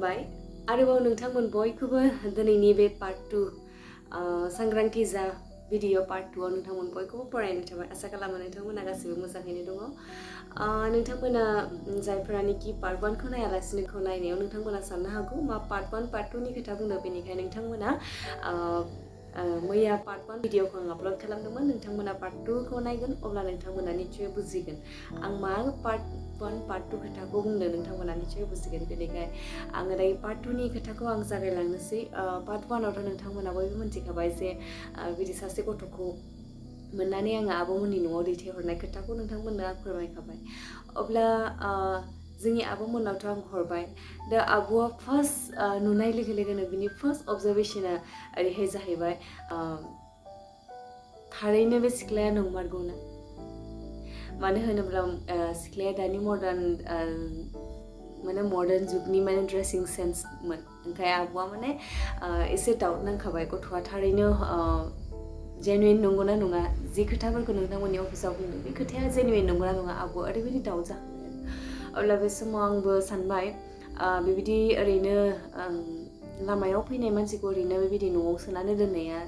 खुलुमबाय आरोबाव नोंथांमोन बयखौबो दिनैनि बे पार्ट 2 सांग्रांथि जा भिडिअ पार्ट 2 आव नोंथांमोन बयखौबो फरायनो थाबाय आसा खालामो नोंथांमोना गासिबो मोजाङैनो दङ नोंथांमोना जायफोरानोखि पार्ट 1 खौ नायालासिनो नायनायाव नोंथांमोना साननो हागौ मा पार्ट 1 पार्ट 2 नि खोथा बुंनो बेनिखायनो नोंथांमोना मैया पार्ट 1 भिडिअखौ आं आपलोड खालामदोंमोन नोंथांमोना पार्ट 2 खौ नायगोन अब्ला नोंथांमोना निश्चय बुजिगोन आं मा पार्ट 1 पार्ट 2 खोथाखौ बुंदों नोंथांमोना निश्चय बुजिगोन बेनिखाय आङो दायो पार्ट 2 नि खोथाखौ आं जागायलांनोसै पार्ट 1 आवथ' नोंथांमोना बयबो मिथिखाबाय जे बिदि सासे गथ'खौ मोननानै आङो आब'मोननि न'आव दैथायहरनाय खोथाखौ नोंथांमोननो आं फोरमायखाबाय अब्ला जोंनि आब'मोननावथ' आं हरबाय दा आब'आ फार्स्ट नुनाय लोगो लोगोनो बिनि फार्स्ट अबजारभेशना ओरैहाय जाहैबाय थारैनो बे सिख्लाया नंमारगौना मानो होनोब्ला सिख्लाया दानि मडार्न जुगनि ड्रेसिं सेन्समोन ओंखाय आब'आ एसे डाउट नांखाबाय गथ'आ थारैनो जेनुइन नंगौना नङा जि खोथाफोरखौ नोंथांमोननि अफिसाव बुंदों बे खोथाया जेनुइन नंगौना नङा आब'आ ओरैबायदि डाउट जाखाबाय अब्ला बे समाव आंबो सानबाय बेबायदि ओरैनो लामायाव फैनाय मानसिखौ ओरैनो बेबायदि न'आव सोनानै दोननाया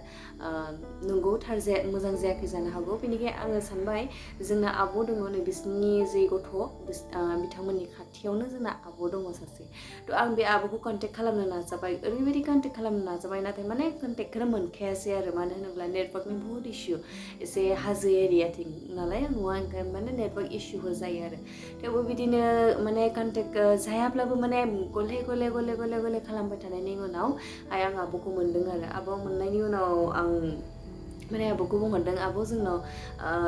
नंगौ थार मोजां जायाखै जानो हागौ बेनिखायनो आङो सानबाय जोंना आब' दङ नै बिसोरनि जे गथ' बिथांमोननि खाथियावनो जोंना आब' दङ सासे थ' आं बे आब'खौ कन्टेक्ट खालामनो नाजाबाय ओरैबायदि कन्टेक्ट खालामनो नाजाबाय नाथाय कन्टेक्टखौनो मोनखायासै आरो मानो होनोब्ला नेटवर्कनि बहुत इसु एसे हाजो एरियाथिं नालाय न'आ ओंखायनो नेटवर्क इसुफोर जायो आरो थेवबो बिदिनो कन्टेक्ट जायाब्लाबो गले खालामबाय थानायनि उनाव आं आब'खौ मोनदों आरो आब' मोननायनि उनाव आं आब'खौ बुंहरदों आब' जोंनाव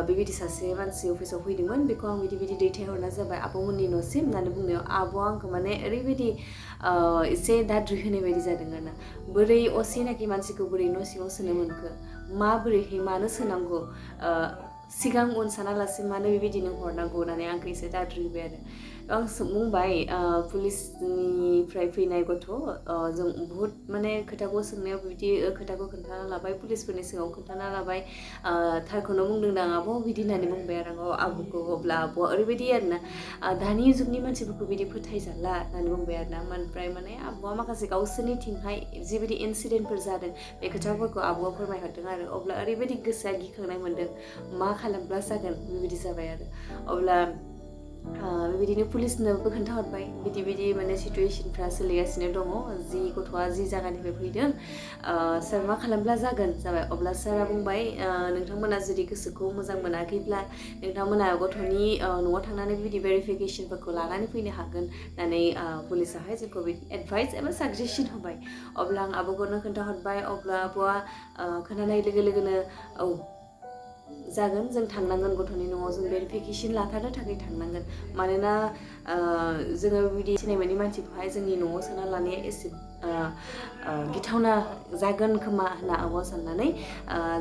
बेबायदि सासे मानसि अफिसाव फैदोंमोन बेखौ आं बिदि दैथायहरना जाबाय आब'मोननि न'सिम होननानै बुंनायाव आब'आ आंखौ ओरैबायदि एसे दाद्रि होनाय बायदि जादों आरोना बोरै असिनाखि मानसिखौ बोरै न' सिङाव सोनो मोनखो माबोरैहाय मानो सोनांगौ सिगां उन सानालासे मानो बेबायदि नों हरनांगौ होननानै आंखौ एसे दाद्रि होबाय आरो आं बुंबाय पुलिसनिफ्राय फैनाय गथ' जों बुहुत खोथाखौ सोंनायाव बिदि खोथाखौ खोन्थाना लाबाय पुलिसफोरनि सिगाङाव खोन्थाना लाबाय थारखौनो बुंदों आं आब' बिदि होननानै बुंबाय आरो आब'खौ अब्ला आब'आ ओरैबायदि आरोना दानि जुगनि मानसिफोरखौ बिदि फोथायजाला होननानै बुंबाय आरोना ओमफ्राय आब'आ माखासे गावसोरनिथिंहाय जिबायदि इनसिडेन्टफोर जादों बे खोथाफोरखौ आब'आ फोरमायहरदों आरो अब्ला ओरैबायदि गोसोआ गिखांनाय मोन्दों मा खालामब्ला जागोन बेबायदि जाबाय आरो अब्ला बेबायदिनो पुलिसनोबो खोन्थाहरबाय बिदि सिटुवेसनफ्रा सोलिगासिनो दङ जि गथ'आ जि जायगानिफ्राय फैदों सार मा खालामब्ला जागोन जाबाय अब्ला सारा बुंबाय नोंथांमोना जुदि गोसोखौ मोजां मोनाखैब्ला नोंथांमोना गथ'नि न'आव थांनानै बिदि भेरिफिकेसनफोरखौ लानानै फैनो हागोन होननानै पुलिसाहाय जोंखौ एडभाइस एबा साजेसन होबाय अब्ला आं आब'खौनो खोन्थाहरबाय अब्ला आब'आ खोनानाय लोगो लोगोनो औ जागोन जों थांनांगोन गथ'नि न'आव जों भेरिफिकेसन लाथारनो थाखाय थांनांगोन मानोना जोङो बिदि सिनायमोननि मानसिखौहाय जोंनि न'आव सोना लानाया एसे गिथावना जागोन खोमा होनना आब'आ साननानै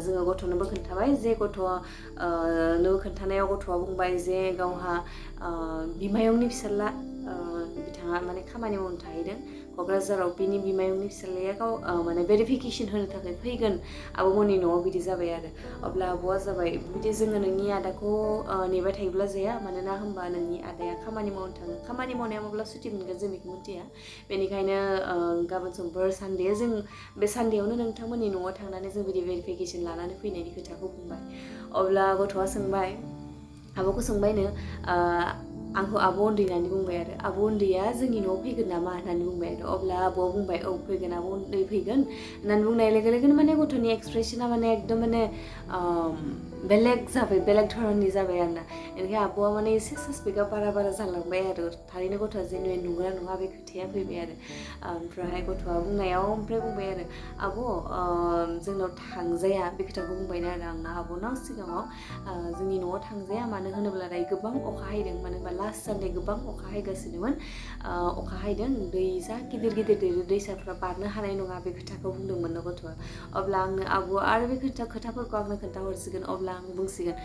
जोङो गथ'नोबो खोन्थाबाय जे गथ'नो खोन्थानायाव गथ'आ बुंबाय जे गावहा बिमायंनि फिसाज्ला बिथाङा खामानि मावनो थाहैदों क'क्राझाराव बिनि बिमायंनि फिसाज्लाया गाव भेरिफिकेसन होनो थाखाय फैगोन आब'मोननि न'आव बिदि जाबाय आरो अब्ला आब'आ जाबाय बिदि जोङो नोंनि आदाखौ नेबाय थायोब्ला जाया मानोना होमबा नोंनि आदाया खामानि मावनो थाङो खामानि मावनाया माब्ला सुटि मोनगोन जों बेखौ मिथिया बेनिखायनो गाबोन समफोर सानडे जों बे सानडेयावनो नोंथांमोननि न'आव थांनानै जों बिदि भेरिफिकेसन लानानै फैनायनि खोथाखौ बुंबाय अब्ला गथ'आ सोंबाय आब'खौ सोंबायनो आंखौ आब' उन्दै होननानै बुंबाय आरो आब' उन्दैया जोंनि न'आव फैगोन नामा होननानै बुंबाय आरो अब्ला आब'आ बुंबाय औ फैगोन आब' उन्दै फैगोन होननानै बुंनाय लोगो लोगोनो गथ'नि एक्सप्रेसना एकदम बेलेग जाबाय बेलेग धरननि जाबाय आरोना ओंखाय आब'आ एसे सासपेक्टआ बारा जालांबाय आरो थारैनो गथ'आ जेनुइन नंगौना नङा बे खोथाया फैबाय आरो ओमफ्राय गथ'आ बुंनायाव बुंबाय आरो आब' जोंनाव थांजाया बे खोथाखौ बुंबायनो आरो आंना आब'नाव सिगाङाव जोंनि न'आव थांजाया मानो होनोब्ला दायो गोबां अखा हायदों मानो होनबा लास्ट सानडे गोबां अखा हायगासिनोमोन अखा हायदों दै जा गिदिर दैसाफ्रा बारनो हानाय नङा बे खोथाखौ बुंदोंमोन गथ'आ अब्ला आंनो आब'आ आरो बे खोथाफोरखौ आंनो खोन्थाहरसिगोन अब्ला आं बुंसिगोन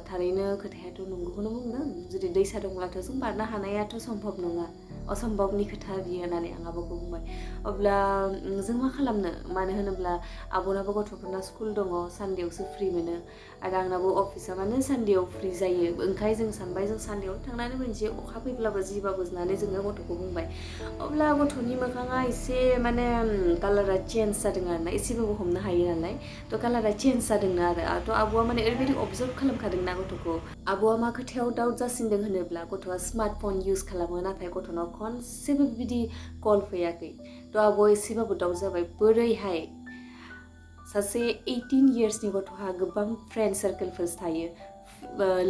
थारैनो खोथायाथ' नंगौखौनो बुंदों जुदि दैसा दंब्लाथ' जों बारनो हानायाथ' सम्भब नङा असम्भबनि खोथा बियो होननानै आं आब'खौ बुंबाय अब्ला जों मा खालामनो मानो होनोब्ला आब'नाबो गथ'फोरना स्कुल दङ सानदेआवसो फ्रि मोनो आरो आंनाबो अफिसा माने सानदेआव फ्रि जायो ओंखाय जों सानबाय जों सानदेआव थांनानै मोनसे अखा फैब्लाबो जिबाबो होननानै जोङो गथ'खौ बुंबाय अब्ला गथ'नि मोखाङा एसे माने कालारा चेन्ज जादों आरो ना एसेबाबो हमनो हायो नालाय थ' कालारा चेन्ज जादोंनो आरो आब'आ माने ओरैबायदि अबजार्भ खालामखादोंना गथ'खौ आब'आ मा खोथायाव डाउट जासिनदों होनोब्ला गथ'आ स्मार्टफन इउज खालामो नाथाय गथ'नाव खनसेबो बिदि कल फैयाखै थ' आब'आ एसेबाबो डाउट जाबाय बोरैहाय सासे 18 इयार्सनि गथ'हा गोबां फ्रेन्ड सार्केलफोर थायो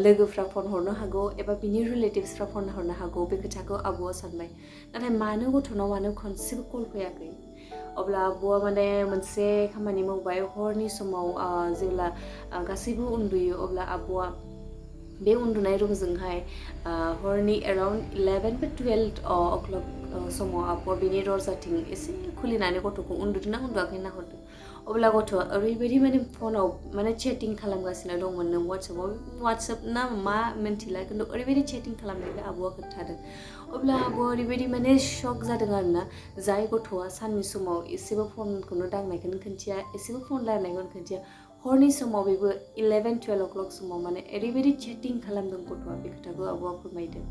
लोगोफ्रा फन हरनो हागौ एबा बिनि रिलेटिभ्सफ्रा फन हरनो हागौ बे खोथाखौ आब'आ सानबाय नाथाय मानो गथ'नाव मानो खनसेबो कल फैयाखै अब्ला आब'आ माने मोनसे खामानि मावबाय हरनि समाव जेब्ला गासैबो उन्दुयो अब्ला आब'आ बे उन्दुनाय रुमजोंहाय हरनि एराउन्ड 11 बा 12 अक्लक समाव आब'आ बेनि दरजाथिं एसे खुलिनानै गथ'खौ उन्दुदोंना उन्दुआखै नाहरदों अब्ला गथ'आ ओरैबायदि माने फनाव माने चेटिं खालामगासिनो दंमोन नों वाट्सएप ना मा मिन्थिला खिन्थु ओरैबायदि चेटिं खालामनायखौ आब'आ खोन्थादों अब्ला आब'आ ओरैबायदि माने शक जादों आरोना जाय गथ'आ साननि समाव एसेबो फनखौनो दांनायखौनो खोन्थिया एसेबो फन रायलायनायखौनो खोन्थिया हरनि समाव बेबो 11-12 अक्लक समाव माने ओरैबायदि चेटिं खालामदों गथ'आ बे खोथाखौ आब'आ फोरमायदों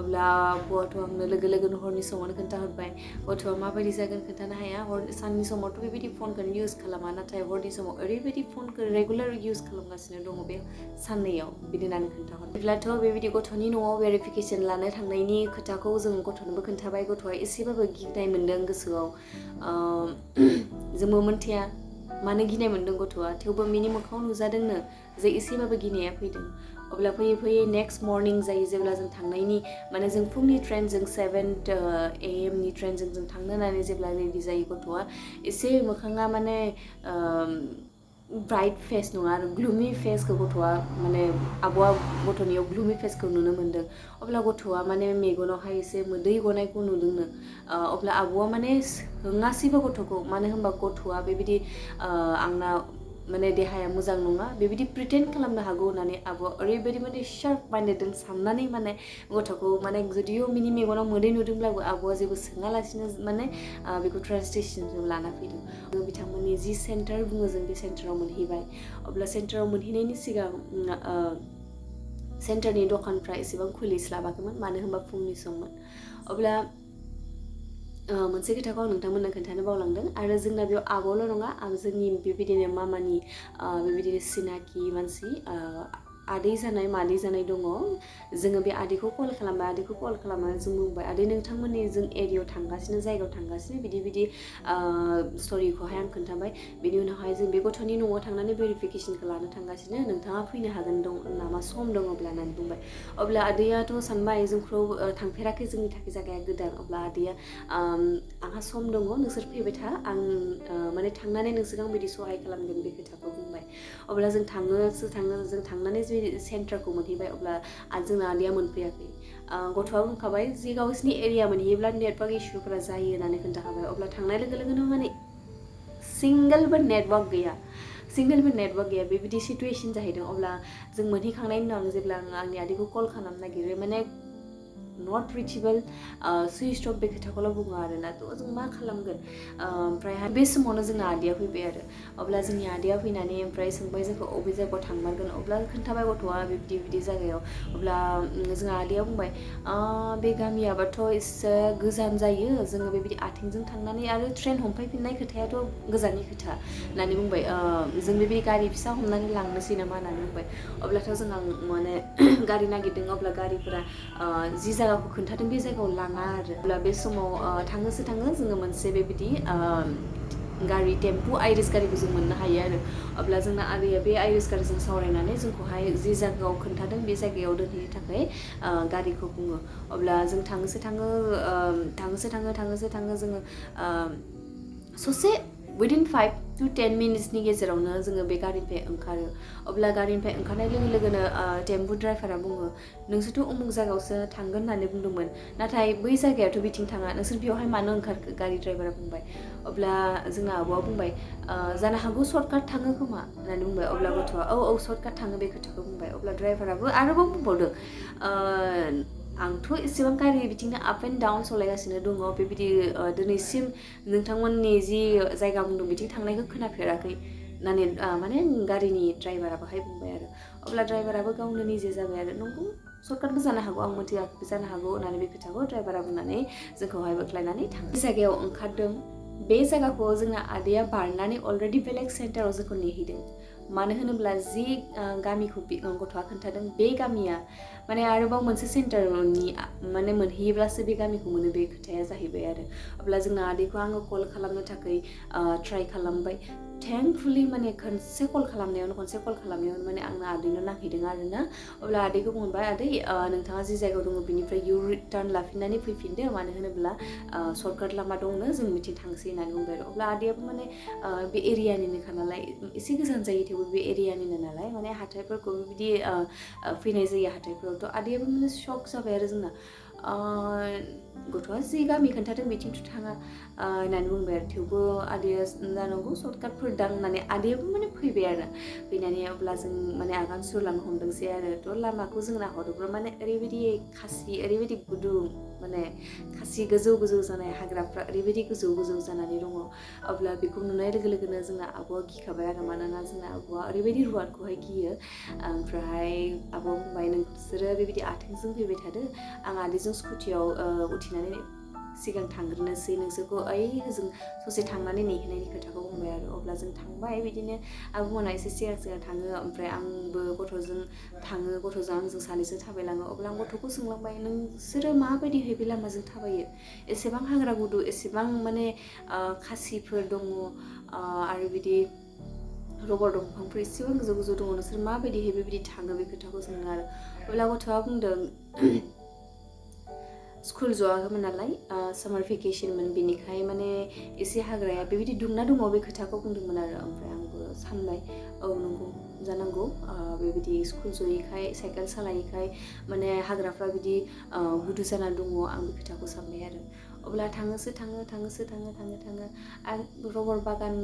अब्ला आब'आथ' आंनो लोगो लोगोनो हरनि समावनो खोन्थाहरबाय गथ'आ माबायदि जागोन खोन्थानो हाया साननि समावथ' बेबायदि फनखौनो इउज खालामा नाथाय हरनि समाव ओरैबायदि फनखौ रेगुलार इउज खालामगासिनो दङ बे साननैयाव बिदि होननानै खोन्थाहरबाय बिदिब्लाथ' बेबायदि गथ'नि न'आव भेरिफिकेसन लानो थांनायनि खोथाखौ जों गथ'नोबो खोन्थाबाय गथ'आ एसेबाबो गिनाय मोन्दों गोसोआव जोंबो मोन्थिया मानो गिनाय मोन्दों गथ'आ थेवबो बिनि मोखाङाव नुजादोंनो जे एसेबाबो गिनाया फैदों अब्ला फैयै फैयै नेक्स्ट मर्निं जायो जेब्ला जों थांनायनि माने जों फुंनि ट्रेनजों 7 AM नि ट्रेनजों जों थांनो होननानै जेब्ला रेडि जायो गथ'आ एसे मोखाङा माने ब्राइट फेस नङा आरो ग्लुमि फेसखौ गथ'आ माने आब'आ गथ'नियाव ग्लुमि फेसखौ नुनो मोन्दों अब्ला गथ'आ माने मेगनावहाय एसे मोदै गनायखौ नुदोंनो अब्ला आब'आ माने सोङासैबो गथ'खौ मानो होनबा गथ'आ बेबायदि आंना माने देहाया मोजां नङा बेबायदि प्रिटेन्ड खालामनो हागौ होननानै आब'आ ओरैबायदि माने शार्प माइन्डेडजों साननानै माने गथ'खौ माने जुदिअ बिनि मेगनाव मोदै नुदोंब्लाबो आब'आ जेबो सोङालासिनो माने बेखौ ट्रेन स्टेशनसिम लाना फैदों बिथांमोननि जि सेन्टार बुङो जों बे सेन्टाराव मोनहैबाय अब्ला सेन्टाराव मोनहैनायनि सिगां सेन्टारनि दखानफ्रा एसेबां खुलिस्लाबाखैमोन मानो होनबा फुंनि सममोन अब्ला मोनसे खोथाखौ आं नोंथांमोननो खोन्थानो बावलांदों आरो जोंना बेयाव आब'ल' नङा जोंनि बेबायदिनो मामानि बेबायदिनो सिनाखि मानसि आदै जानाय मादै जानाय दङ जोङो बे आदैखौ कल खालामनानै जों बुंबाय आदै नोंथांमोननि जों एरियायाव थांगासिनो जायगायाव थांगासिनो बिदि स्ट'रिखौहाय आं खोन्थाबाय बिनि उनावहाय जों बे गथ'नि न'आव थांनानै भेरिफिकेसनखौ लानो थांगासिनो नोंथाङा फैनो हागोन नामा सम दङब्ला होननानै बुंबाय अब्ला आदैयाथ' सानबाय जोंखौ थांफेराखै जोंनि थाखाय जायगाया गोदान अब्ला आदैया आंहा सम दङ नोंसोर फैबाय था आं माने थांनानै नोंसोरखौ बिदि सहाय खालामगोन बे खोथाखौ बुंबाय अब्ला जों जों थांनानै जे सेन्टारखौ मोनहैबाय अब्ला जोंना आदैया मोनफैयाखै गथ'आ बुंखाबाय जे गावसिनि एरिया मोनहैयोब्ला नेटवार्क इसुफोरा जायो होननानै खोन्थाखाबाय अब्ला थांनाय लोगो लोगोनो माने सिंगोलबो नेटवार्क गैया बेबायदि सिटुवेसन जाहैदों अब्ला जों मोनहैखांनायनि उनाव जेब्ला आंनि आदैखौ कल खालामनो नागिरो माने नट रिचेबल सुइच अफ बे खोथाखौल' बुङो आरोना थ' जों मा खालामगोन ओमफ्रायहाय बे समावनो जोंना आदैया फैबाय आरो अब्ला जोंनि आदैया फैनानै ओमफ्राय सोंबाय जोंखौ अबे जायगायाव थांमारगोन अब्ला खोन्थाबाय गथ'आ बिदि जायगायाव अब्ला जोंहा आदैया बुंबाय बे गामियाबाथ' एसे गोजान जायो जोङो बेबायदि आथिंजों थांनानै आरो ट्रेन हमफैफिननाय खोथायाथ' गोजाननि खोथा होननानै बुंबाय जों बेबायदि गारि फिसा हमनानै लांनोसै नामा होननानै बुंबाय अब्लाथ' जोंहा माने गारि नागिरदों अब्ला गारिफोरा जि जायगाखौ खोन्थादों बे जायगायाव लाङा आरो अब्ला बे समाव थाङो जोङो मोनसे बेबायदि गारि टेम्पु आइरिस गारिखौ जों मोननो हायो आरो अब्ला जोंना आदैया बे आइरिस गारिजों सावरायनानै जोंखौहाय जि जायगायाव खोन्थादों बे जायगायाव दोनहैनो थाखाय गारिखौ बुङो अब्ला जों थाङो जोङो ससे within 5 to 10 मिनिट्सनि गेजेरावनो जोङो बे गारिनिफ्राय ओंखारो अब्ला गारिनिफ्राय ओंखारनाय लोगो लोगोनो टेम्पु ड्राइभारा बुङो नोंसोरथ' उमुक जायगायावसो थांगोन होननानै बुंदोंमोन नाथाय बै जायगायाथ' बिथिं थाङा नोंसोर बेयावहाय मानो ओंखारखो गारि ड्राइभारा बुंबाय अब्ला जोंना आब'आ बुंबाय जानो हागौ सर्टकाट थाङो खोमा होननानै बुंबाय अब्ला गथ'आ औ सर्टकाट थाङो बे खोथाखौ बुंबाय अब्ला ड्राइभाराबो आरोबाव बुंबावदों आंथ' एसेबां गारि बिथिंनो आप एन्ड डाउन सालायगासिनो दङ बेबायदि दिनैसिम नोंथांमोननि जि जायगा बुंदों बिथिं थांनायखौ खोनाफेराखै होननानै माने गारिनि ड्राइभारा बाहाय बुंबाय आरो अब्ला ड्राइभाराबो गावनो निजे जाबाय आरो नंगौ सर्टकाटबो जानो हागौ आं मिथियाखैबो जानो हागौ होननानै बे खोथाखौ ड्राइभारा बुंनानै जोंखौहाय बोख्लायनानै थांनाय जायगायाव ओंखारदों बे जायगाखौ जोंना आदैया बारनानै अलरेडि बेलेग सेन्टाराव जोंखौ नेहैदों मानो होनोब्ला जि गामिखौ गथ'आ खोन्थादों बे गामिया माने आरोबाव मोनसे सेन्टारनि माने मोनहैयोब्लासो बे गामिखौ मोनो बे खोथाया जाहैबाय आरो अब्ला जोंना आदैखौ आङो कल खालामनो थाखाय ट्राइ खालामबाय थेंकफुलि माने खनसे कल खालामनायावनो माने आंना आदैनो नांहैदों आरो ना अब्ला आदैखौ बुंबाय आदै नोंथाङा जि जायगायाव दङ बिनिफ्राय इउ रिटार्न लाफिननानै फैफिनदो मानो होनोब्ला सर्टकाट लामा दंनो जों बिथिं थांसै होननानै बुंबाय आरो अब्ला आदैयाबो माने बे एरियानिनोखा नालाय एसे गोजान जायो थेवबो बे एरियानिनो नालाय माने हाथाइफोरखौ बिदि फैनाय जायो हाथाइफोरावथ' आदैयाबो माने शक जाबाय आरो जोंना गथ'आ जि गामि खोन्थादों बिथिंथ' थाङा होननानै बुंबाय आरो थेवबो आदैया जानांगौ सर्टकाटफोर दां होननानै आदैयाबो माने फैबाय आरो फैनानै अब्ला जों माने आगान सुरलांनो हमदोंसै आरो थ' लामाखौ जों नाहरोब्ला माने ओरैबायदि खासि ओरैबायदि गुदुं माने खासि गोजौ गोजौ जानाय हाग्राफ्रा ओरैबायदि गोजौ गोजौ जानानै दङ अब्ला बेखौ नुनाय लोगो लोगोनो जोंना आब'आ गिखाबाय आरो मानोना जोंना आब'आ ओरैबायदि रुवादखौहाय गियो ओमफ्राय आब'आ बुंबाय नोंसोरो बेबायदि आथिंजों फैबाय थादो आं आदैजों स्कुटियाव उथिनानै सिगां थांग्रोनोसै नोंसोरखौ ओजों ससे थांनानै नेहैनायनि खोथाखौ बुंबाय आरो अब्ला जों थांबाय बिदिनो आब'मोना एसे सिगां थाङो ओमफ्राय आंबो गथ'जों थाङो गथ'जों आंजों सानैजों थाबायलाङो अब्ला आं गथ'खौ सोंलांबाय नोंसोरो माबायदिहाय बे लामाजों थाबायो एसेबां हाग्रा गुदु एसेबां माने खासिफोर दङ आरो बिदि रबर दंफांफोर एसेबां गोजौ गोजौ दङ नोंसोर माबायदिहाय बेबायदि थाङो बे खोथाखौ सोङो आरो अब्ला गथ'आ बुंदों स्कुल ज'आखैमोन नालाय सामार भेकेसनमोन बेनिखाय माने एसे हाग्राया बेबायदि दुंना दङ बे खोथाखौ बुंदोंमोन आरो ओमफ्राय आंबो सानबाय औ नंगौ जानांगौ बेबायदि स्कुल ज'यैखाय साइकेल सालायैखाय माने हाग्राफ्रा बिदि गुदु जानानै दङ आं बे खोथाखौ सानबाय आरो अब्ला थाङो आरो रबर बागान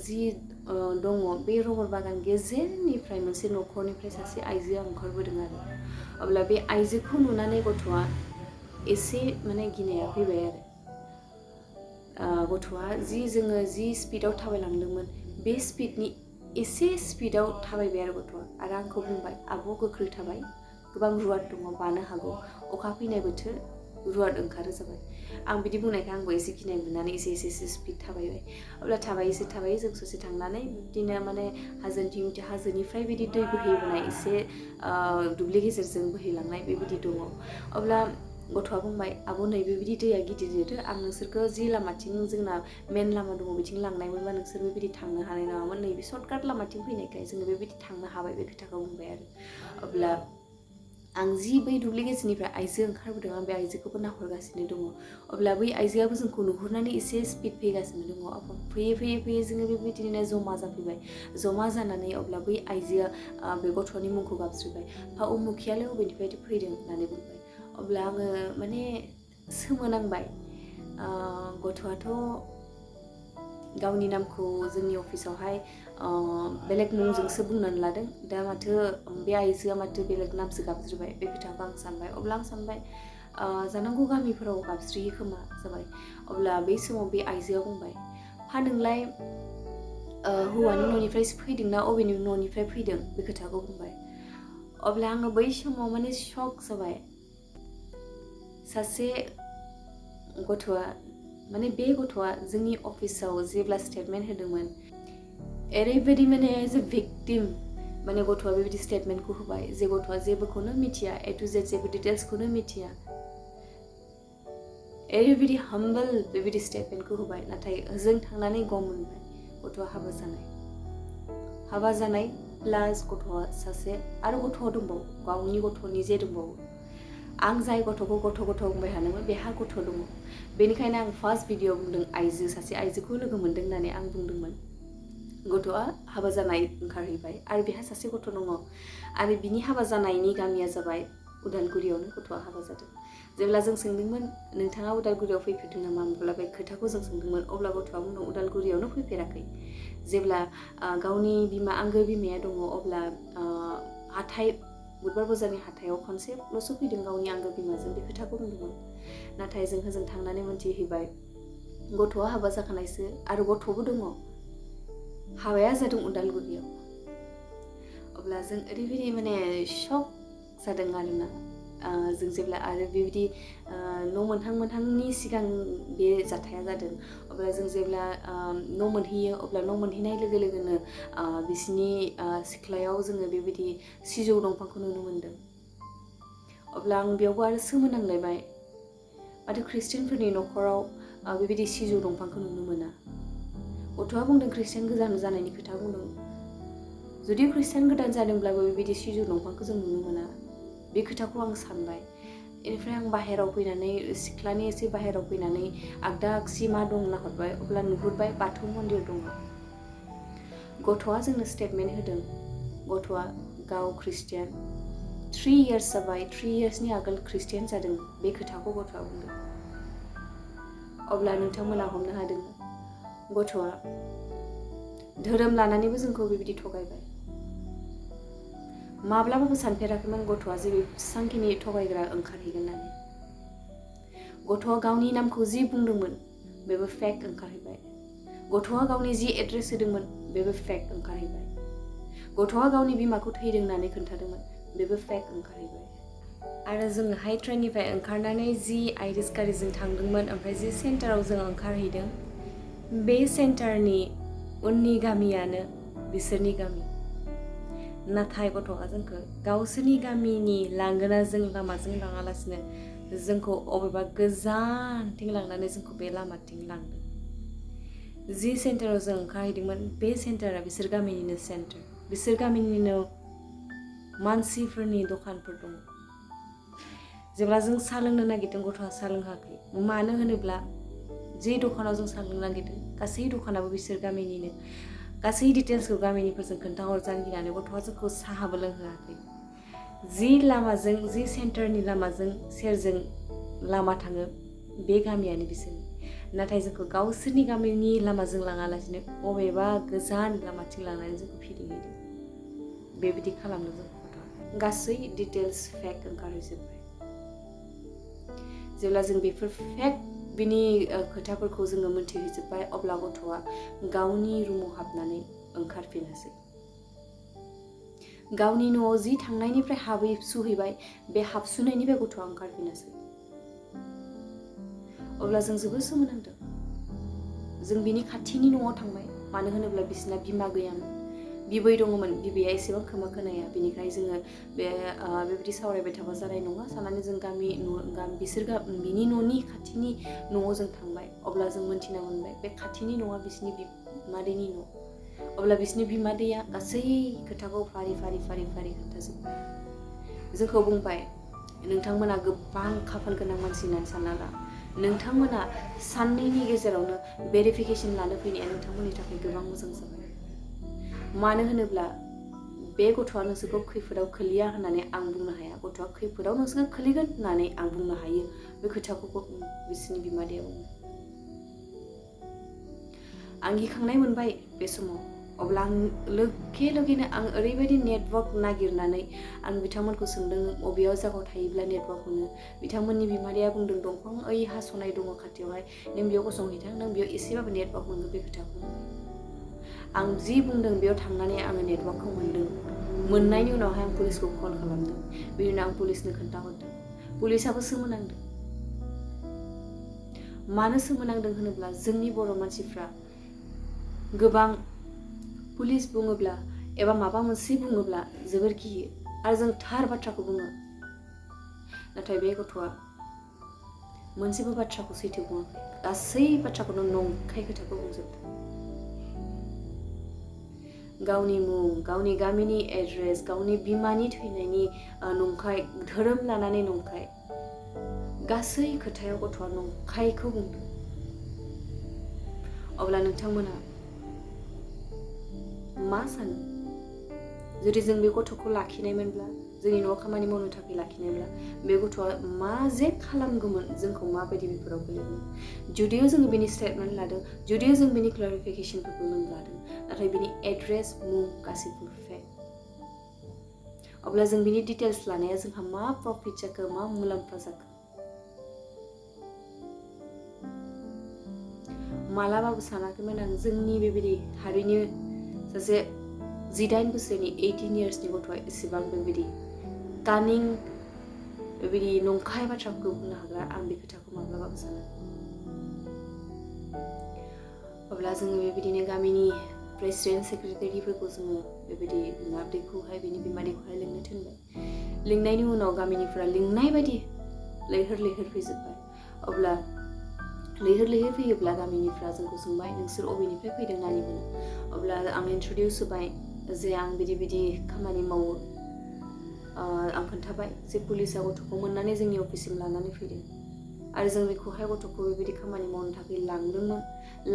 जि दङ बे रबर बागान गेजेरनिफ्राय मोनसे न'खरनिफ्राय सासे आइजोआ ओंखारबोदों आरो अब्ला बे आइजोखौ नुनानै गथ'आ एसे माने गिनाया फैबाय आरो गथ'आ जोङो जि स्पिडाव थाबायलांदोंमोन बे स्पिडनि एसे स्पिडाव थाबायबाय आरो गथ'आ आरो आंखौ बुंबाय आब' गोख्रै थाबाय गोबां रुवाद दङ बानो हागौ अखा फैनाय बोथोर रुवाद ओंखारो जाबाय आं बिदि बुंनायखाय आंबो एसे गिनाय मोननानै एसे स्पिड थाबायबाय अब्ला थाबायै जों ससे थांनानै बिदिनो माने हाजोनिफ्राय बिदि दै बोहैबोनाय एसे दुब्लि गेजेरजों बोहैलांनाय बेबायदि दङ अब्ला गथ'आ बुंबाय आब' नै बेबायदि दैया गिदिर देरो आं नोंसोरखौ जि लामाथिं जोंना मेन लामा दङ बिथिं लांनायमोनबा नोंसोर बेबायदि थांनो हानाय नङामोन नैबे सर्टकाट लामाथिं फैनायखाय जोङो बेबायदि थांनो हाबाय बे खोथाखौ बुंबाय आरो अब्ला आं जि बै दुब्लि गेजेरनिफ्राय आइजो ओंखारबोदों आं बे आइजोखौबो नाहरगासिनो दङ अब्ला बै आइजोआबो जोंखौ नुहुरनानै एसे स्पिड फैगासिनो दङ फैयै जोङो बेबायदिनो जमा जाफैबाय जमा जानानै अब्ला बै आइजोआ बे गथ'नि मुंखौ गाबज्रिबाय उमुखियालाय बबेनिफ्राय फैदों होननानै बुंबाय अब्ला आङो माने सोमोनांबाय गथ'आथ' गावनि नामखौ जोंनि अफिसावहाय बेलेग मुंजोंसो बुंनानै लादों दा माथो बे आइजोआ माथो बेलेग नामसो गाबज्रिबाय बे खोथाखौ आं सानबाय अब्ला आं सानबाय जानांगौ गामिफोराव गाबज्रियो खोमा जाबाय अब्ला बै समाव बे आइजोआ बुंबाय नोंलाय हौवानि न'निफ्रायसो फैदोंना अबेनि न'निफ्राय फैदों बे खोथाखौ बुंबाय अब्ला आङो बै समाव माने शक जाबाय सासे गथ'आ माने बे गथ'आ जोंनि अफिसाव जेब्ला स्टेटमेन्ट होदोंमोन ओरैबायदि माने एज ए भिक्टिम माने गथ'आ बेबायदि स्टेटमेन्टखौ होबाय जे गथ'आ जेबोखौनो मिथिया A to Z जेबो डिटेल्सखौनो मिथिया ओरैबायदि हाम्बल बेबायदि स्टेटमेन्टखौ होबाय नाथाय जों थांनानै गम मोनबाय गथ'आ हाबा जानाय प्लास गथ'आ सासे आरो गथ'आ दंबावो गावनि गथ'नि जे दंबावो आं जाय गथ'खौ गथ' बुंबाय थादोंमोन बेहा गथ' दङ बेनिखायनो आं फार्स्ट भिडिअ बुंदों आइजो सासे आइजोखौ लोगो मोनदों होननानै आं बुंदोंमोन गथ'आ हाबा जानाय ओंखारहैबाय आरो बेहा सासे गथ' दङ आरो बिनि हाबा जानायनि गामिया जाबाय उदालगुरियावनो गथ'आ हाबा जादों जेब्ला जों सोंदोंमोन नोंथाङा उदालगुरियाव फैफेरदों नामा होनब्ला बे खोथाखौ जों सोंदोंमोन अब्ला गथ'आ बुंदों उदालगुरियावनो फैफेराखै जेब्ला गावनि आंगो बिमाया दङ अब्ला हाथाय बुधबार बाजारनि हाथायाव खनसेल'सो फैदों गावनि आंगो बिमाजों बे खोथाखौ बुंदोंमोन नाथाय जों होजों थांनानै मोनथिहैबाय गथ'आ हाबा जाखानायसो आरो गथ'बो दङ हाबाया जादों उदालगुरियाव अब्ला जों ओरैबायदि माने शक जादों आरोना जों जेब्ला आरो बेबायदि न' मोनहांनि सिगां बे जाथाया जादों अब्ला जों जेब्ला न' मोनहैयो अब्ला न' मोनहैनाय लोगो लोगोनो बिसिनि सिख्लायाव जोङो बेबायदि सिजौ दंफांखौ नुनो मोन्दों अब्ला आं बेयावबो आरो सोमोनांलायबाय माथो ख्रिस्टियानफोरनि न'खराव बेबायदि सिजौ दंफांखौ नुनो मोना गथ'आ बुंदों ख्रिस्टियान गोदान जानायनि खोथा बुंदों जुदि ख्रिस्टियान गोदान जादोंब्लाबो बेबायदि सिजौ दंफांखौ जों नुनो मोना बे खोथाखौ आं सानबाय बेनिफ्राय आं बाहेराव फैनानै सिख्लानि एसे बाहेराव फैनानै आगदा आगसि मा दं नाहरबाय अब्ला नुहुरबाय बाथौ मन्दिर दङ गथ'आ जोंनो स्टेटमेन्ट होदों गथ'आ गाव ख्रिस्टियान 3 इयार्स जाबाय 3 इयार्सनि आगोल ख्रिस्टियान जादों बे खोथाखौ गथ'आ बुंदों अब्ला नोंथांमोना हमनो हादों गथ'आ धोरोम लानानैबो जोंखौ बेबायदि थगायबाय माब्लाबाबो सानफेराखैमोन गथ'आ जे बेसेबांखिनि थगायग्रा ओंखारहैगोन होननानै गथ'आ गावनि नामखौ जि बुंदोंमोन बेबो फेक ओंखारहैबाय गथ'आ गावनि जि एड्रेस होदोंमोन बेबो फेक ओंखारहैबाय गथ'आ गावनि बिमाखौ थैदों होननानै खोन्थादोंमोन बेबो फेक ओंखारहैबाय आरो जों हाइ ट्रेननिफ्राय ओंखारनानै जि आइरिस गारिजों थांदोंमोन ओमफ्राय जि सेन्टाराव जों ओंखारहैदों बे सेन्टारनि उननि गामियानो बिसोरनि गामि नाथाय गथ'आ जोंखौ गावसोरनि गामिनि लांगोनाजों लामाजों लाङालासिनो जोंखौ अबेबा गोजानथिं लांनानै जोंखौ बे लामाथिं लांदों जि सेन्टाराव जों ओंखारहैदोंमोन बे सेन्टारा बिसोर गामिनिनो सेन्टार बिसोर गामिनिनो मानसिफोरनि दखानफोर दङ जेब्ला जों साहा लोंनो नागिरदों गथ'आ साहा लोंहाखै मानो होनोब्ला जे दखानाव जों साहा लोंनो नागिरदों गासै दखानाबो बिसोर गामिनिनो गासै डिटेल्सखौ गामिनिफोरजों खोन्थाहरजानो गिनानै गथ'आ जोंखौ साहाबो लोंहोआखै जि लामाजों जि सेन्टारनि लामाजों सेरजों लामा थाङो बे गामियानो बिसोरनि नाथाय जोंखौ गावसोरनि गामिनि लामाजों लाङालासिनो बबेबा गोजान लामाथिं लांनानै जोंखौ फिदिंहैदों बेबायदि खालामदों जों गथ'आ गासै डिटेल्स फेक ओंखारहैजोब्बाय जेब्ला जों बेफोर फेक बिनि खोथाफोरखौ जोङो मोनथिहैजोब्बाय अब्ला गथ'आ गावनि रुमाव हाबनानै ओंखारफिनासै गावनि न'आव जि थांनायनिफ्राय हाबसुहैबाय बे हाबसुनायनिफ्राय गथ'आ ओंखारफिनासै अब्ला जों जोबोद सोमोनांदों जों बिनि खाथिनि न'आव थांबाय मानो होनोब्ला बिसिना बिमा गैयामोन बिबै दङमोन बिबैया एसेबां खोमा खोनाया बिनिखाय जोङो बेबायदि सावरायबाय थाबा जानाय नङा साननानै जों बिनि न'नि खाथिनि न'आव जों थांबाय अब्ला जों मोनथिना मोनबाय बे खाथिनि न'आ बिसिनि बिमादैनि न' अब्ला बिसिनि बिमादैया गासै खोथाखौ फारि खोन्थाजोब्बाय जोंखौ बुंबाय नोंथांमोना गोबां खाफाल गोनां मानसि होननानै सानना ला नोंथांमोना साननैनि गेजेरावनो भेरिफिकेसन लानो फैनाया नोंथांमोननि थाखाय गोबां मोजां जाबाय मानो होनोब्ला बे गथ'आ नोंसोरखौ खैफोदाव खोलिया होननानै आं बुंनो हाया गथ'आ खैफोदाव नोंसोरखौ खोलिगोन होननानै आं बुंनो हायो बे खोथाखौ बिसोरनि बिमादैया बुङो आं गिखांनाय मोनबाय बे समाव अब्ला आं लगेनो आं ओरैबायदि नेटवर्क नागिरनानै आं बिथांमोनखौ सोंदों बबेयाव जायगायाव थायोब्ला नेटवर्क मोनो बिथांमोननि बिमादैया बुंदों दंफां ओइ हास'नाय दङ खाथियावहाय नों बेयाव गसंहैथां नों बेयाव एसेबाबो नेटवर्क मोनगोन बे खोथाखौ आं जि बुंदों बेयाव थांनानै आङो नेटवर्कखौ मोनदों मोननायनि उनावहाय आं पुलिसखौ कल खालामदों बेनि उनाव आं पुलिसनो खोन्थाहरदों पुलिसाबो सोमोनांदों मानो सोमोनांदों होनोब्ला जोंनि बर' मानसिफ्रा गोबां पुलिस बुङोब्ला एबा माबा मोनसे बुङोब्ला जोबोर गियो आरो जों थार बाथ्राखौ बुङो नाथाय बे गथ'आ मोनसेबो बाथ्राखौ सैथो बुङाखै गासै बाथ्राखौनो नंखाय खोथाखौ बुंजोबदों गावनि मुं गावनि गामिनि एड्रेस गावनि बिमानि थैनायनि नंखाय धोरोम लानानै नंखाय गासै खोथायाव गथ'आ नंखायखौ बुंदों अब्ला नोंथांमोना मा सानो जुदि जों बे गथ'खौ लाखिनायमोनब्ला जोंनि न'आव खामानि मावनो थाखाय लाखिनायब्ला बे गथ'आ मा जे खालामगौमोन जोंखौ माबायदि बेफोराव गोलैगोन जुदियो जोङो बेनि स्टेटमेन्ट लादों जुदियो जों बेनि क्लारिफिकेशनफोरखौ जों लादों नाथाय बेनि एड्रेस मुं गासैबो फेक अब्ला जों बेनि डिटेल्स लानाया जोंहा मा प्रफिट जाखो मा मुलाम्फा जाखो मालाबाबो सानाखैमोन आं जोंनि बेबायदि हारिनि सासे 18 बोसोरनि 18 इयार्सनि गथ'आ एसेबां बेबायदि कानिं बेबायदि नंखाय बाथ्राफोरखौ बुंनो हाग्रा आं बे खोथाखौ माब्लाबाबो सानाखै अब्ला जोङो बेबायदिनो गामिनि प्रेसिडेन्ट सेक्रेटारिफोरखौ जोङो बेबायदि बिमादैखौहाय बिनि बिमादैखौहाय लिंनो थिनबाय लिंनायनि उनाव गामिनिफ्रा लिंनाय बायदि लैहोर लैहोर फैजोब्बाय अब्ला लैहोर फैयोब्ला गामिनिफ्रा जोंखौ सोंबाय नोंसोर अबेनिफ्राय फैदों नानि बुङो अब्ला आं इन्ट्रडिउस होबाय जे आं बिदि खामानि मावो आं खोन्थाबाय जे पुलिसा गथ'खौ मोननानै जोंनि अफिससिम लानानै फैदों आरो जों बेखौहाय गथ'खौ बेबायदि खामानि मावनो थाखाय लांदोंमोन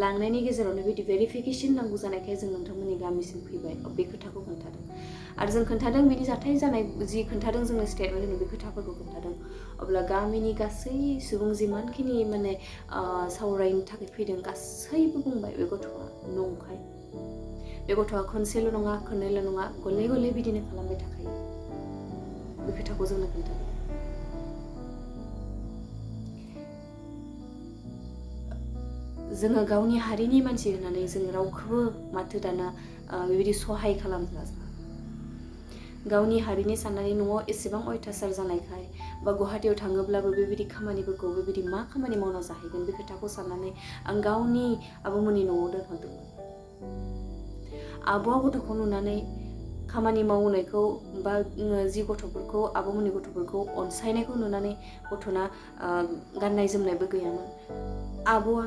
लांनायनि गेजेरावनो बेबायदि भेरिफिकेशन नांगौ जानायखाय जों नोंथांमोननि गामिसिम फैबाय बे खोथाखौ खोन्थादों आरो जों खोन्थादों बिनि जाथाय जानाय जि खोन्थादों जोंनो स्टेटमेन्ट होनो बे खोथाफोरखौ खोन्थादों अब्ला गामिनि गासै सुबुं जिमानखिनि माने सावरायनो थाखाय फैदों गासैबो बुंबाय बे गथ'आ नंखाय बे गथ'आ खनसेल' नङा खननैल' नङा गले गले बिदिनो खालामबाय थाखायो बे खोथाखौ जोंनो खोन्थादों जोङो गावनि हारिनि मानसि होननानै जों रावखौबो माथो दाना बेबायदि सहाय खालामग्रा गावनि हारिनि साननानै न'आव एसेबां अयथासार जानायखाय बा गुवाहाटियाव थाङोब्लाबो बेबायदि खामानिफोरखौ बेबायदि मा खामानि मावना जाहैगोन बे खोथाखौ साननानै आं गावनि आब'मोननि न'आव दोनहरदोंमोन आब'आ गथ'खौ नुनानै खामानि मावनायखौ बा जि गथ'फोरखौ आब'मोननि गथ'फोरखौ अनसायनायखौ नुनानै गथ'ना गाननाय जोमनायबो गैयामोन आब'आ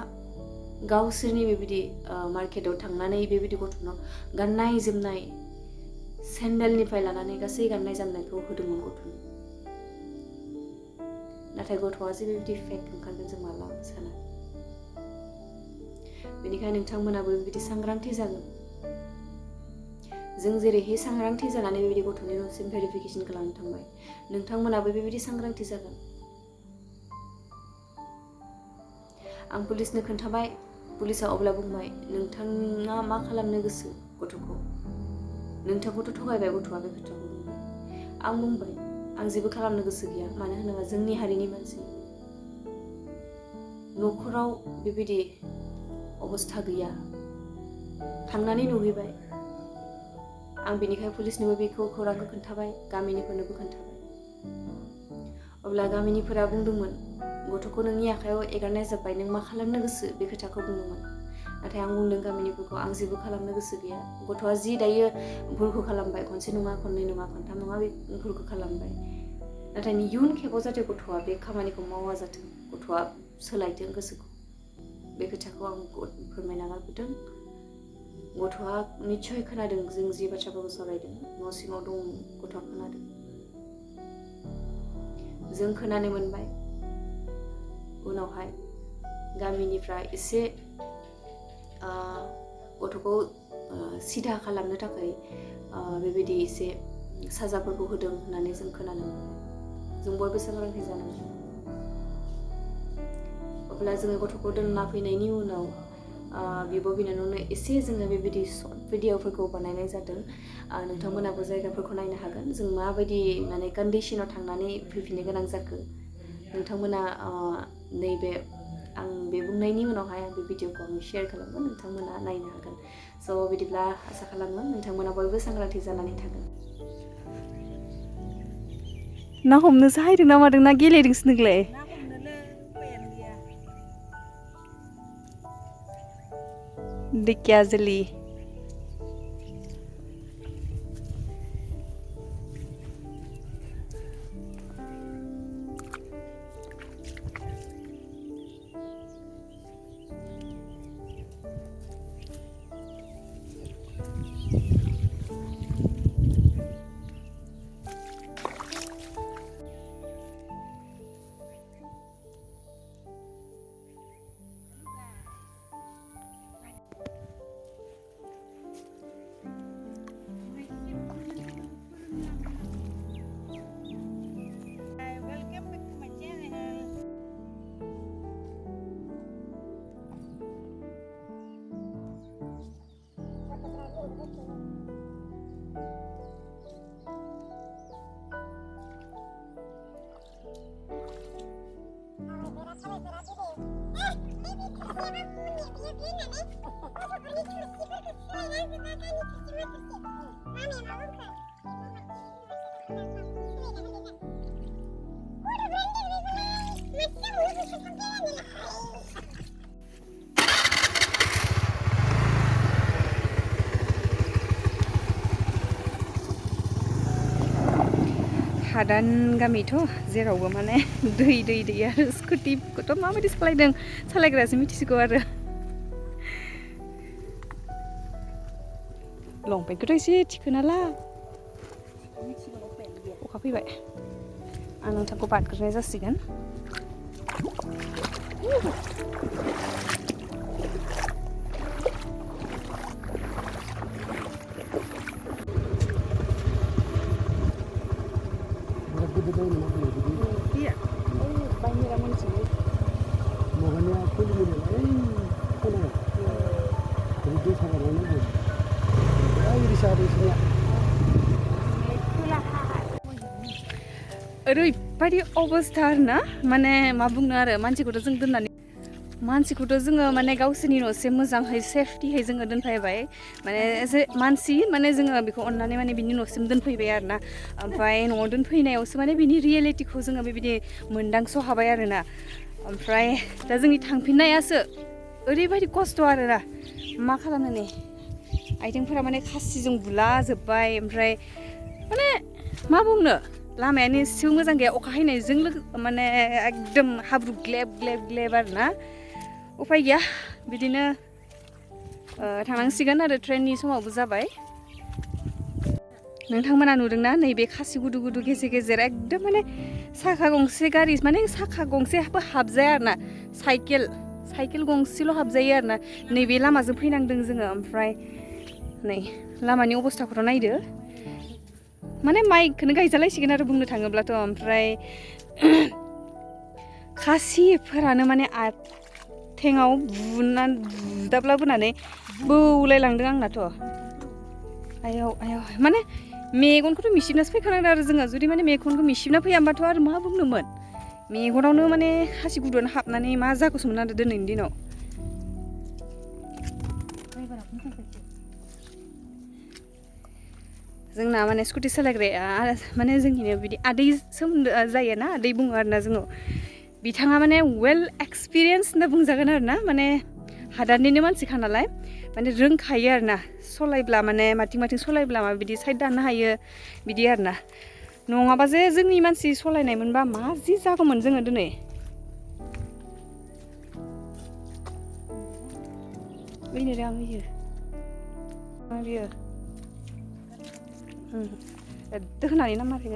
गावसोरनि बेबायदि मार्केटाव थांनानै बेबायदि गथ'नाव गाननाय जोमनाय सेन्डेलनिफ्राय लानानै गासै गाननाय जोमनायखौ होदोंमोन गथ'नो नाथाय गथ'आ जे बेबायदि फेक ओंखारगोन जों माब्लाबा साना बेनिखायनो नोंथांमोनाबो बेबायदि सांग्रांथि जागोन जों जेरैहाय सांग्रांथि जानानै बेबायदि गथ'नि न'सिम भेरिफिकेशन खालामनो थांबाय नोंथांमोनाबो बेबायदि सांग्रांथि जागोन आं पुलिसनो खोन्थाबाय पुलिसा अब्ला बुंबाय नोंथाङा मा खालामनो गोसो गथ'खौ नोंथांखौथ' थगायबाय गथ'आ बे खोथाखौ बुंबाय आं बुंबाय आं जेबो खालामनो गोसो गैया मानो होनोबा जोंनि हारिनि मानसि न'खराव बेबायदि अबस्था गैया थांनानै नुहैबाय आं बेनिखाय पुलिसनोबो बेखौ खौरांखौ खोन्थाबाय गामिनिफोरनोबो खोन्थाबाय अब्ला गामिनिफोरा बुंदोंमोन गथ'खौ नोंनि आखायाव एगारनाय जाबाय नों मा खालामनो गोसो बे खोथाखौ बुंदोंमोन नाथाय आं बुंदों गामिनिफोरखौ आं जेबो खालामनो गोसो गैया गथ'आ जि दायो भुलखौ खालामबाय खनसे नङा खननै नङा खनथाम नङा बे भुलखौ खालामबाय नाथाय इयुन खेबाव जाहाथे गथ'आ बे खामानिखौ मावा जाथों गथ'आ सोलायथों गोसोखौ बे खोथाखौ आं फोरमायना गारबोदों गथ'आ निस्सय खोनादों जों जि बाथ्राफोरखौ सावरायदों न' सिङाव दं गथ'आ खोनादों जों खोनानो मोनबाय उनावहाय गामिनिफ्राय एसे गथ'खौ सिदा खालामनो थाखाय बेबायदि एसे साजाफोरखौ होदों होननानै जों खोनानो मोनबाय जों बयबो सांग्रांथि जानांगौ अब्ला जोङो गथ'खौ दोनना फैनायनि उनाव बिब' बिनानावनो एसे जोङो बेबायदि सर्ट भिडिअफोरखौ बानायनाय जादों नोंथांमोनाबो जायगाफोरखौ नायनो हागोन जों माबायदि माने कन्डिशनाव थांनानै फैफिननो गोनां जाखो नोंथांमोना नैबे आं बे बुंनायनि उनावहाय आं बे भिडिअखौ आं शेयार खालामगोन नोंथांमोना नायनो हागोन स' बिदिब्ला आसा खालामो नोंथांमोना बयबो सांग्रांथि जानानै थागोन ना हमनोसो हायदों ना मादों ना गेलेदोंसो नोंलाय दिखियाजुलि हादान गामिथ' जेरावबो माने दै आरो स्कुटिखौथ' माबायदि सालायदों सालायग्रायासो मिथिसिगौ आरो लंपेन्टखौथ' एसे थिखोना ला अखा फैबाय आं नोंथांखौ बारग्रोनाय जासिगोन iya banyak ramon sini makanya aku di mana mana jadi sama mana ayo di sana sini ओरैबायदि अबस्था आरोना माने मा बुंनो आरो मानसिखौथ' जों दोननानै मानसिखौथ' जोङो माने गावसोरनि न'से मोजांहै सेफटिहै जोङो दोनफैबाय माने एसे मानसि माने जोङो बेखौ अननानै माने बिनि न'सिम दोनफैबाय आरोना ओमफ्राय न'आव दोनफैनायावसो माने बिनि रियेलिटिखौ जोङो बेबायदि मोनदांस' हाबाय आरोना ओमफ्राय दा जोंनि थांफिननायासो ओरैबायदि खस्थ' आरोना मा खालामनो नै आथिंफोरा माने खासिजों बुलाजोब्बाय ओमफ्राय माने मा बुंनो लामायानो एसेबो मोजां गैया अखा हानायजों माने एकदम हाब्रु ग्लेब आरोना उफाय गैया बिदिनो थांनांसिगोन आरो ट्रेननि समावबो जाबाय नोंथांमोना नुदोंना नैबे खासि गुदु गुदु गेजेर एकदम माने साखा गंसे गारि माने साखा गंसेबो हाबजाया आरोना साइकेल गंसेल' हाबजायो आरोना नैबे लामाजों फैनांदों जोङो ओमफ्राय नै लामानि अबस्थाखौथ' नायदो माने माइखौनो गायजालायसिगोन आरो बुंनो थाङोब्लाथ' ओमफ्राय खासिफोरानो माने आथेङाव बुदाब्लाबोनानै बौलायलांदों आंनाथ' आयाव माने मेगनखौथ' मिसिबनासो फैखानांदों आरो जोङो जुदि माने मेगनखौ मिसिबना फैयामोनबाथ' आरो मा बुंनोमोन मेगनावनो माने खासि गुदुआनो हाबनानै मा जागौसोमोन आरो दिनैनि दिनाव जोंना माने स्कुटि सालायग्राया माने जोंनिनो बिदि आदै सोमोन्दो जायोना आदै बुङो आरोना जोङो बिथाङा माने वेल एक्सपिरियेन्स होनना बुंजागोन आरोना माने हादाननिनो मानसिखा नालाय माने रोंखायो आरोना सलायब्ला माने माथिं सलायब्ला माबायदि साइड दाननो हायो बिदि आरोना नङाबा जे जोंनि मानसि सलायनायमोनबा मा जि जागौमोन जोङो दिनै बेनो आं बियो होनानै ना मारै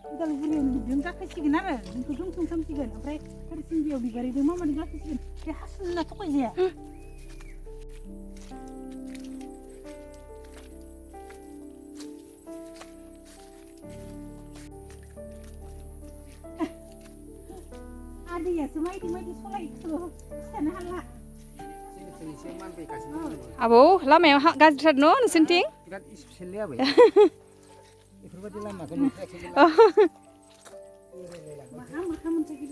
Kalau beliau nungguin kakek sih kenapa? Nungguin sungsam sih kan, apa? Hari Senin dia bigari rumah mana kakek sih kan? Dia hasil lah tuh aja. Ada ya, semai di sekolah itu, sana halah. Abo, lama ya gajar no, senting? Mahal mencari